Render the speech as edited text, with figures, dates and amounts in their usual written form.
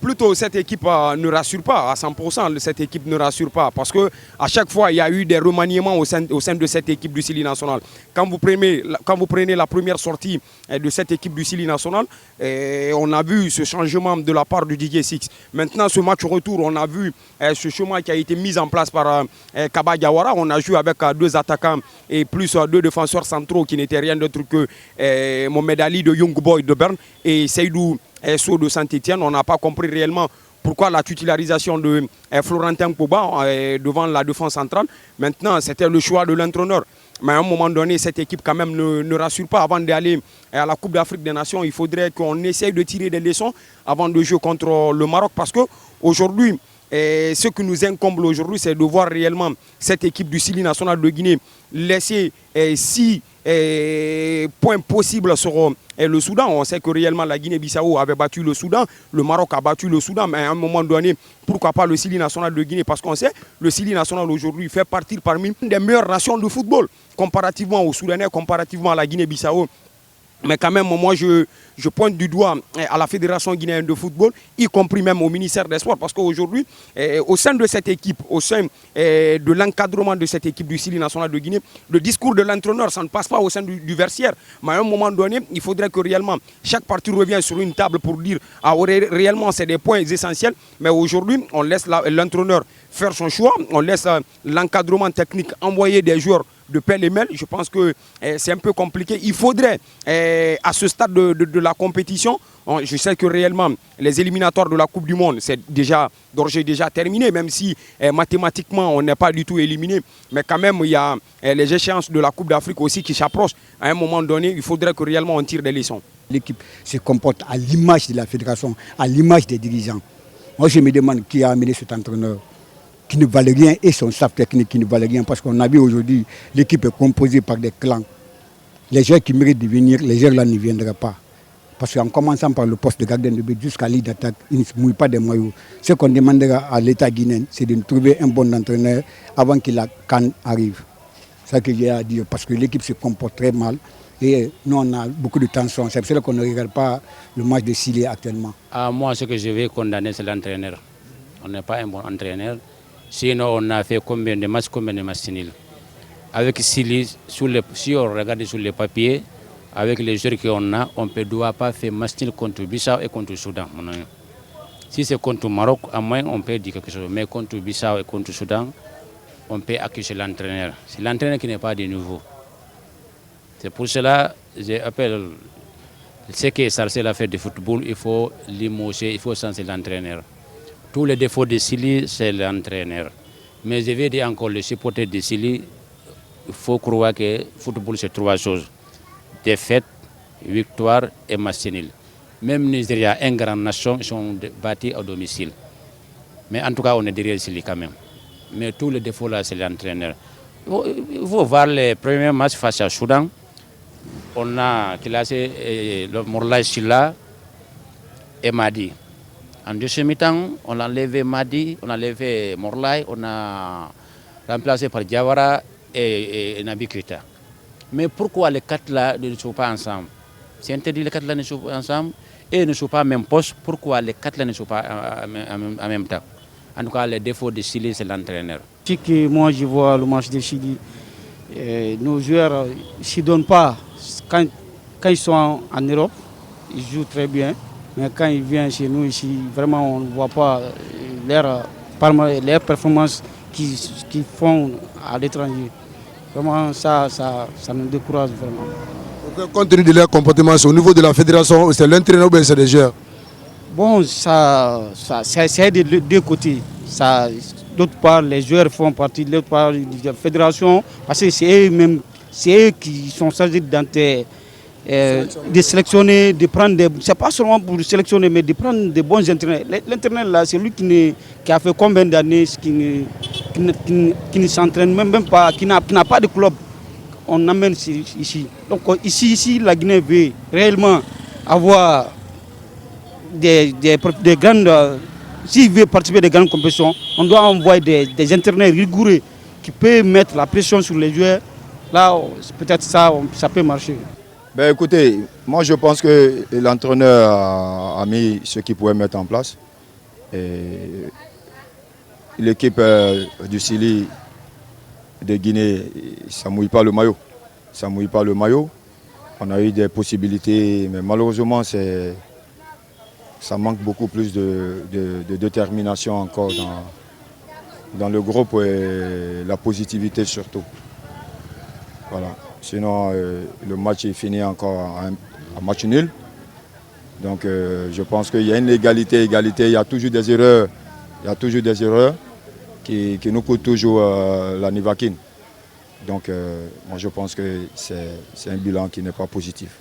plutôt cette équipe ne rassure pas à 100%. Cette équipe ne rassure pas parce que à chaque fois il y a eu des remaniements au sein de cette équipe du Sili national. Quand vous prenez la première sortie de cette équipe du Sili national, on a vu ce changement de la part du DJ Six. Maintenant, ce match retour, on a vu ce chemin qui a été mis en place par Kaba Diawara. On a joué avec deux attaquants et plus deux défenseurs centraux qui n'étaient rien d'autre que Mohamed Ali de Young Boy de Berne et Seydou Sow de Saint-Etienne. On n'a pas compris réellement pourquoi la titularisation de Florentin Pogba devant la défense centrale. Maintenant, c'était le choix de l'entraîneur. Mais à un moment donné, cette équipe quand même ne rassure pas. Avant d'aller à la Coupe d'Afrique des Nations, il faudrait qu'on essaye de tirer des leçons avant de jouer contre le Maroc. Parce qu'aujourd'hui, ce qui nous incombe aujourd'hui, c'est de voir réellement cette équipe du Sili national de Guinée laisser 6 points possibles sur le Soudan. On sait que réellement la Guinée-Bissau avait battu le Soudan, le Maroc a battu le Soudan, mais à un moment donné, pourquoi pas le Sili national de Guinée? Parce qu'on sait le Sili national aujourd'hui fait partie parmi les meilleures nations de football, comparativement aux Soudanais, comparativement à la Guinée-Bissau. Mais quand même, moi, je pointe du doigt à la Fédération guinéenne de football, y compris même au ministère des Sports, parce qu'aujourd'hui, au sein de cette équipe, au sein de l'encadrement de cette équipe du Sili national de Guinée, le discours de l'entraîneur, ça ne passe pas au sein du vestiaire. Mais à un moment donné, il faudrait que réellement chaque partie revienne sur une table pour dire réellement c'est des points essentiels. Mais aujourd'hui, on laisse l'entraîneur faire son choix, on laisse l'encadrement technique envoyer des joueurs de pêle-et-mêle. Je pense que c'est un peu compliqué. Il faudrait, à ce stade de la compétition, je sais que réellement les éliminatoires de la Coupe du Monde, c'est déjà terminé, même si mathématiquement on n'est pas du tout éliminé. Mais quand même, il y a les échéances de la Coupe d'Afrique aussi qui s'approchent. À un moment donné, il faudrait que réellement on tire des leçons. L'équipe se comporte à l'image de la fédération, à l'image des dirigeants. Moi, je me demande qui a amené cet entraîneur qui ne valait rien et son staff technique qui ne valait rien parce qu'on a vu aujourd'hui l'équipe est composée par des clans. Les joueurs qui méritent de venir, les joueurs là ne viendraient pas. Parce qu'en commençant par le poste de gardien de but jusqu'à l'île d'attaque, ils ne se mouillent pas des maillots. Ce qu'on demandera à l'État guinéen, c'est de trouver un bon entraîneur avant que la CAN arrive. C'est ça que j'ai à dire parce que l'équipe se comporte très mal et nous on a beaucoup de tension. C'est pour ça qu'on ne regarde pas le match de Sili actuellement. Moi, ce que je vais condamner, c'est l'entraîneur. On n'est pas un bon entraîneur. Sinon, on a fait combien de matchs nuls. Avec Sili, si on regarde sur les papiers, avec les joueurs qu'on a, on ne doit pas faire match nul contre Bissau et contre Soudan. Si c'est contre Maroc, à moins on peut dire quelque chose. Mais contre Bissau et contre Soudan, on peut accuser l'entraîneur. C'est l'entraîneur qui n'est pas de nouveau. C'est pour cela que j'appelle ce qui est censé la fête de football, il faut limoger, il faut censurer l'entraîneur. Tous les défauts de Sili, c'est l'entraîneur. Mais je vais dire encore, les supporters de Sili, il faut croire que le football, c'est 3 choses. Défaite, victoire et match nul. Même Nigeria, une grande nation, ils sont battus à domicile. Mais en tout cas, on est derrière Sili quand même. Mais tous les défauts là, c'est l'entraîneur. Il faut voir les premiers matchs face à Soudan. On a classé le Morlaï Silla et Madi. En deuxième mi-temps, on a enlevé Madi, on a enlevé Morlaï, on a remplacé par Diawara et Nabi Keita. Mais pourquoi les 4 là ne sont pas ensemble? C'est interdit, les 4 là ne sont pas ensemble et ne sont pas à même poste. Pourquoi les 4 là ne sont pas en même temps? En tout cas, les défauts de Chili, c'est l'entraîneur. Moi, je vois le match de Chili. Nos joueurs ne s'y donnent pas. Quand ils sont en Europe, ils jouent très bien. Mais quand ils viennent chez nous ici, vraiment, on ne voit pas leurs performances qu'ils font à l'étranger. Vraiment, ça nous décourage vraiment. Donc, compte tenu de leur comportement, au niveau de la fédération, c'est l'entraîneur ou c'est les joueurs? Bon, c'est des deux côtés. D'autre part, les joueurs font partie, de l'autre part, de la fédération, parce que c'est eux qui sont chargés de sélectionner, de prendre des... C'est pas seulement pour sélectionner, mais de prendre des bons entraîneurs. L'entraîneur là, c'est lui qui a fait combien d'années, qui ne s'entraîne même pas, qui n'a pas de club. On amène ici. Donc ici, la Guinée veut réellement avoir des grandes... S'il veut participer à des grandes compétitions, on doit envoyer des entraîneurs rigoureux qui peuvent mettre la pression sur les joueurs. Là, peut-être ça peut marcher. Ben écoutez, moi je pense que l'entraîneur a mis ce qu'il pouvait mettre en place. L'équipe du Chili de Guinée, ça ne mouille pas le maillot. Ça mouille pas le maillot. On a eu des possibilités, mais malheureusement, ça manque beaucoup plus de détermination encore dans le groupe et la positivité surtout. Voilà. Sinon, le match est fini encore en match nul. Donc je pense qu'il y a une égalité, il y a toujours des erreurs. Il y a toujours des erreurs qui nous coûtent toujours la Nivaquine. Donc moi je pense que c'est un bilan qui n'est pas positif.